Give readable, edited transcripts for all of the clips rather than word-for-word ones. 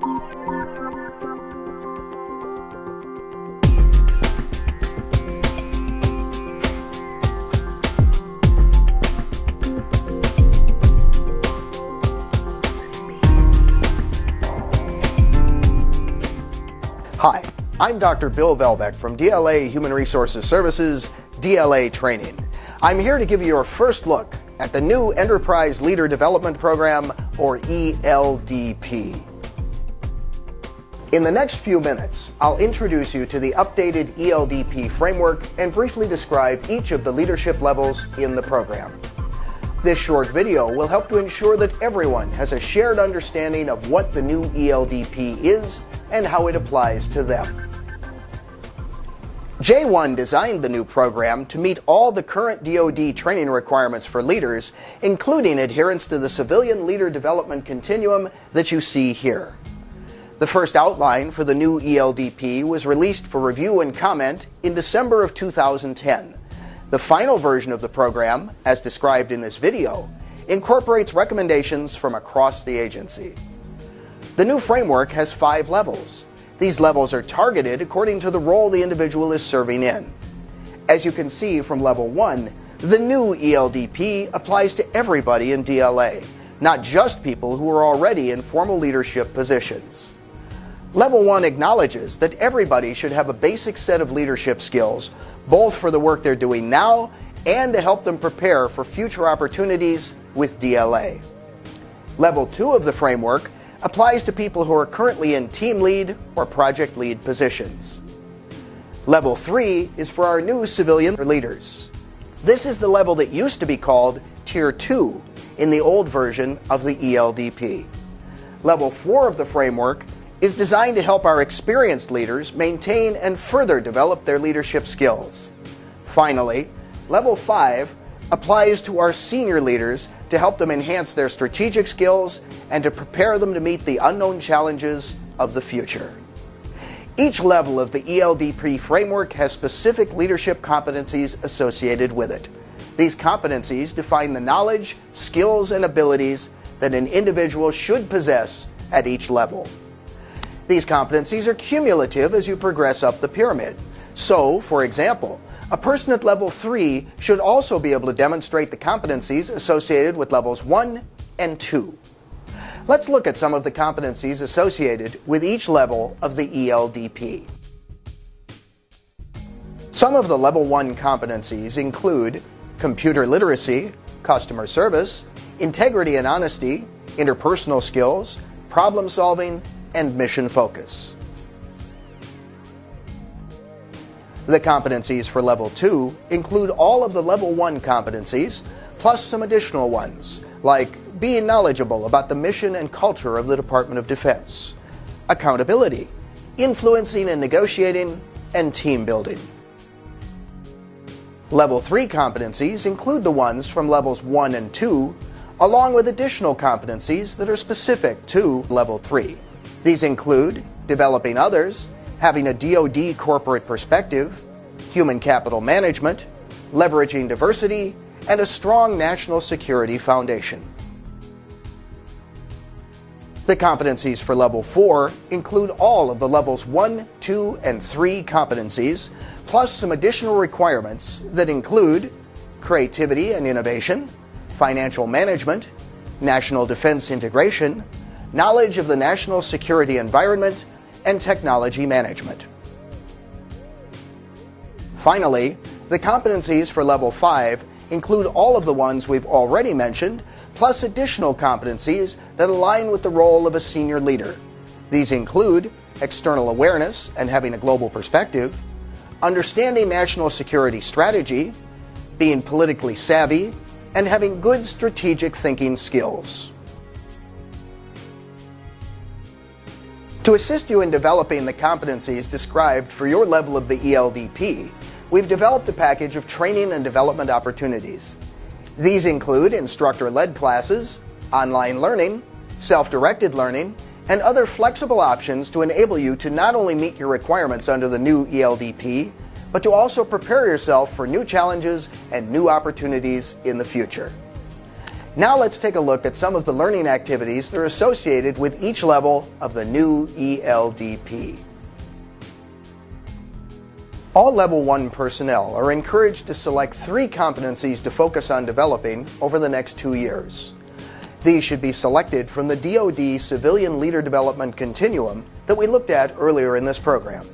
Hi, I'm Dr. Bill Velbeck from DLA Human Resources Services, DLA Training. I'm here to give you your first look at the new Enterprise Leader Development Program, or ELDP. In the next few minutes, I'll introduce you to the updated ELDP framework and briefly describe each of the leadership levels in the program. This short video will help to ensure that everyone has a shared understanding of what the new ELDP is and how it applies to them. J1 designed the new program to meet all the current DoD training requirements for leaders, including adherence to the Civilian Leader Development Continuum that you see here. The first outline for the new ELDP was released for review and comment in December of 2010. The final version of the program, as described in this video, incorporates recommendations from across the agency. The new framework has 5 levels. These levels are targeted according to the role the individual is serving in. As you can see from Level 1, the new ELDP applies to everybody in DLA, not just people who are already in formal leadership positions. Level 1 acknowledges that everybody should have a basic set of leadership skills, both for the work they're doing now and to help them prepare for future opportunities with DLA. Level 2 of the framework applies to people who are currently in team lead or project lead positions. Level 3 is for our new civilian leaders. This is the level that used to be called Tier 2 in the old version of the ELDP. Level 4 of the framework is designed to help our experienced leaders maintain and further develop their leadership skills. Finally, Level 5 applies to our senior leaders to help them enhance their strategic skills and to prepare them to meet the unknown challenges of the future. Each level of the ELDP framework has specific leadership competencies associated with it. These competencies define the knowledge, skills, and abilities that an individual should possess at each level. These competencies are cumulative as you progress up the pyramid. So, for example, a person at Level 3 should also be able to demonstrate the competencies associated with Levels 1 and 2. Let's look at some of the competencies associated with each level of the ELDP. Some of the Level 1 competencies include computer literacy, customer service, integrity and honesty, interpersonal skills, problem solving, and mission focus. The competencies for Level 2 include all of the Level 1 competencies, plus some additional ones, like being knowledgeable about the mission and culture of the Department of Defense, accountability, influencing and negotiating, and team building. Level 3 competencies include the ones from Levels 1 and 2, along with additional competencies that are specific to Level 3. These include developing others, having a DoD corporate perspective, human capital management, leveraging diversity, and a strong national security foundation. The competencies for Level 4 include all of the Levels 1, 2, and 3 competencies, plus some additional requirements that include creativity and innovation, financial management, national defense integration, knowledge of the national security environment, and technology management. Finally, the competencies for Level 5 include all of the ones we've already mentioned, plus additional competencies that align with the role of a senior leader. These include external awareness and having a global perspective, understanding national security strategy, being politically savvy, and having good strategic thinking skills. To assist you in developing the competencies described for your level of the ELDP, we've developed a package of training and development opportunities. These include instructor-led classes, online learning, self-directed learning, and other flexible options to enable you to not only meet your requirements under the new ELDP, but to also prepare yourself for new challenges and new opportunities in the future. Now let's take a look at some of the learning activities that are associated with each level of the new ELDP. All Level 1 personnel are encouraged to select 3 competencies to focus on developing over the next 2 years. These should be selected from the DoD Civilian Leader Development Continuum that we looked at earlier in this program.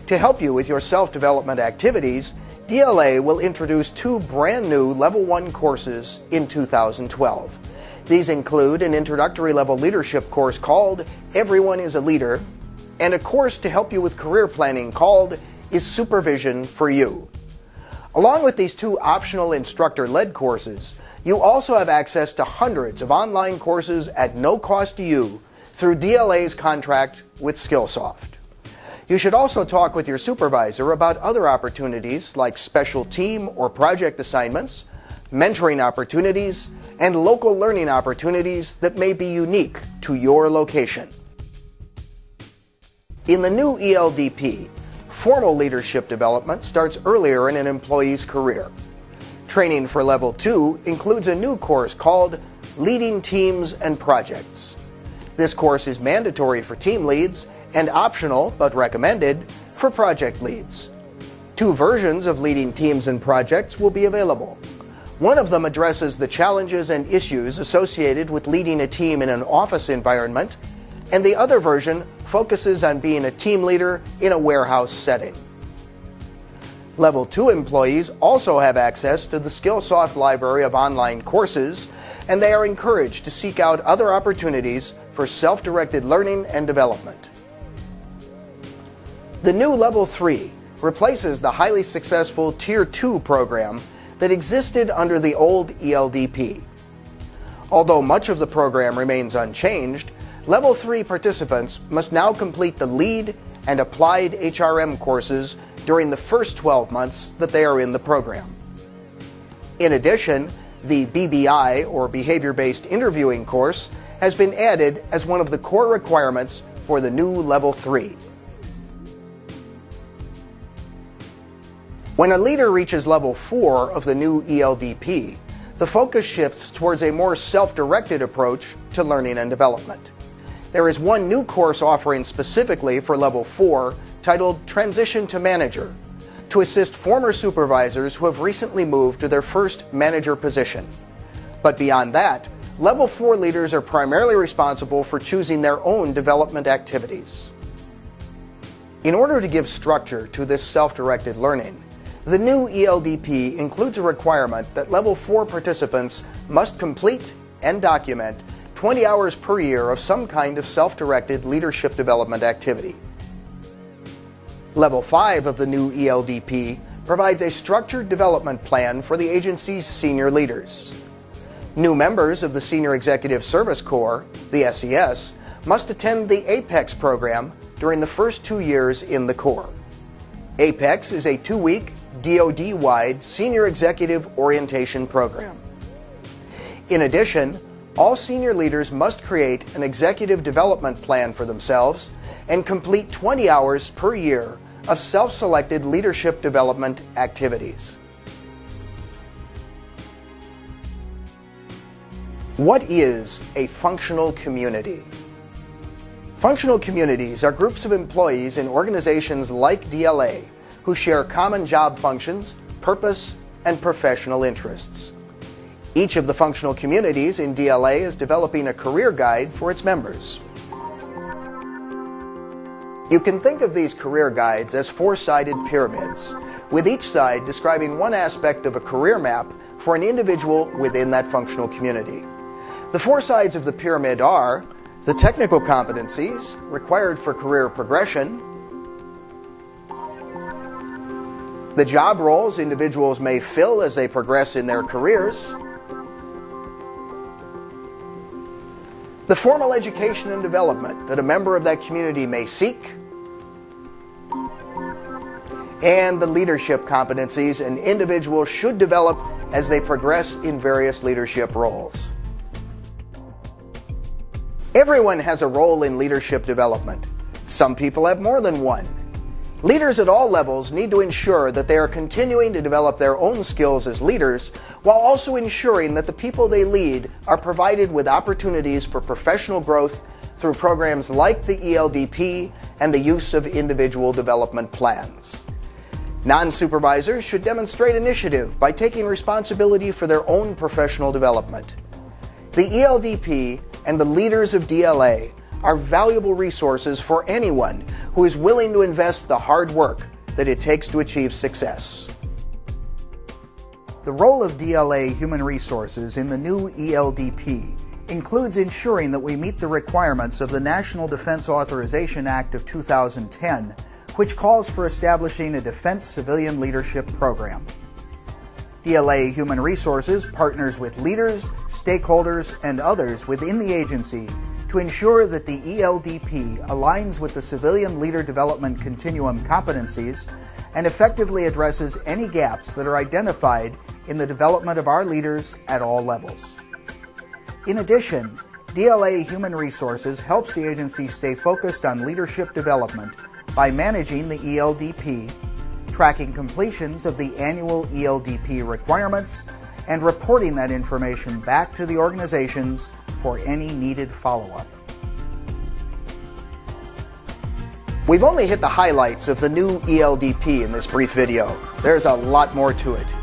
To help you with your self-development activities, DLA will introduce 2 brand new Level 1 courses in 2012. These include an introductory level leadership course called Everyone is a Leader, and a course to help you with career planning called Is Supervision for You? Along with these 2 optional instructor-led courses, you also have access to hundreds of online courses at no cost to you through DLA's contract with Skillsoft. You should also talk with your supervisor about other opportunities like special team or project assignments, mentoring opportunities, and local learning opportunities that may be unique to your location. In the new ELDP, formal leadership development starts earlier in an employee's career. Training for Level 2 includes a new course called Leading Teams and Projects. This course is mandatory for team leads and optional, but recommended, for project leads. 2 versions of Leading Teams and Projects will be available. One of them addresses the challenges and issues associated with leading a team in an office environment, and the other version focuses on being a team leader in a warehouse setting. Level 2 employees also have access to the Skillsoft library of online courses, and they are encouraged to seek out other opportunities for self-directed learning and development. The new Level 3 replaces the highly successful Tier 2 program that existed under the old ELDP. Although much of the program remains unchanged, Level 3 participants must now complete the Lead and Applied HRM courses during the first 12 months that they are in the program. In addition, the BBI, or Behavior-Based Interviewing course, has been added as one of the core requirements for the new Level 3. When a leader reaches Level 4 of the new ELDP, the focus shifts towards a more self-directed approach to learning and development. There is one new course offering specifically for Level 4 titled Transition to Manager, to assist former supervisors who have recently moved to their first manager position. But beyond that, Level 4 leaders are primarily responsible for choosing their own development activities. In order to give structure to this self-directed learning, the new ELDP includes a requirement that Level 4 participants must complete and document 20 hours per year of some kind of self-directed leadership development activity. Level 5 of the new ELDP provides a structured development plan for the agency's senior leaders. New members of the Senior Executive Service Corps, the SES, must attend the APEX program during the first 2 years in the Corps. APEX is a 2-week, DoD-wide senior executive orientation program. In addition, all senior leaders must create an executive development plan for themselves and complete 20 hours per year of self-selected leadership development activities. What is a functional community? Functional communities are groups of employees in organizations like DLA who share common job functions, purpose, and professional interests. Each of the functional communities in DLA is developing a career guide for its members. You can think of these career guides as 4-sided pyramids, with each side describing one aspect of a career map for an individual within that functional community. The 4 sides of the pyramid are the technical competencies required for career progression, the job roles individuals may fill as they progress in their careers, the formal education and development that a member of that community may seek, and the leadership competencies an individual should develop as they progress in various leadership roles. Everyone has a role in leadership development. Some people have more than one. Leaders at all levels need to ensure that they are continuing to develop their own skills as leaders, while also ensuring that the people they lead are provided with opportunities for professional growth through programs like the ELDP and the use of individual development plans. Non-supervisors should demonstrate initiative by taking responsibility for their own professional development. The ELDP and the leaders of DLA are valuable resources for anyone who is willing to invest the hard work that it takes to achieve success. The role of DLA Human Resources in the new ELDP includes ensuring that we meet the requirements of the National Defense Authorization Act of 2010, which calls for establishing a Defense Civilian Leadership Program. DLA Human Resources partners with leaders, stakeholders, and others within the agency to ensure that the ELDP aligns with the Civilian Leader Development Continuum competencies and effectively addresses any gaps that are identified in the development of our leaders at all levels. In addition, DLA Human Resources helps the agency stay focused on leadership development by managing the ELDP, tracking completions of the annual ELDP requirements, and reporting that information back to the organizations for any needed follow-up. We've only hit the highlights of the new ELDP in this brief video. There's a lot more to it.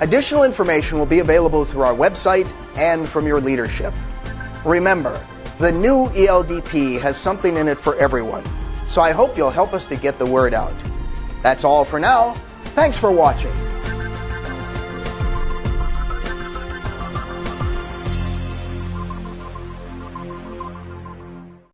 Additional information will be available through our website and from your leadership. Remember, the new ELDP has something in it for everyone, so I hope you'll help us to get the word out. That's all for now. Thanks for watching.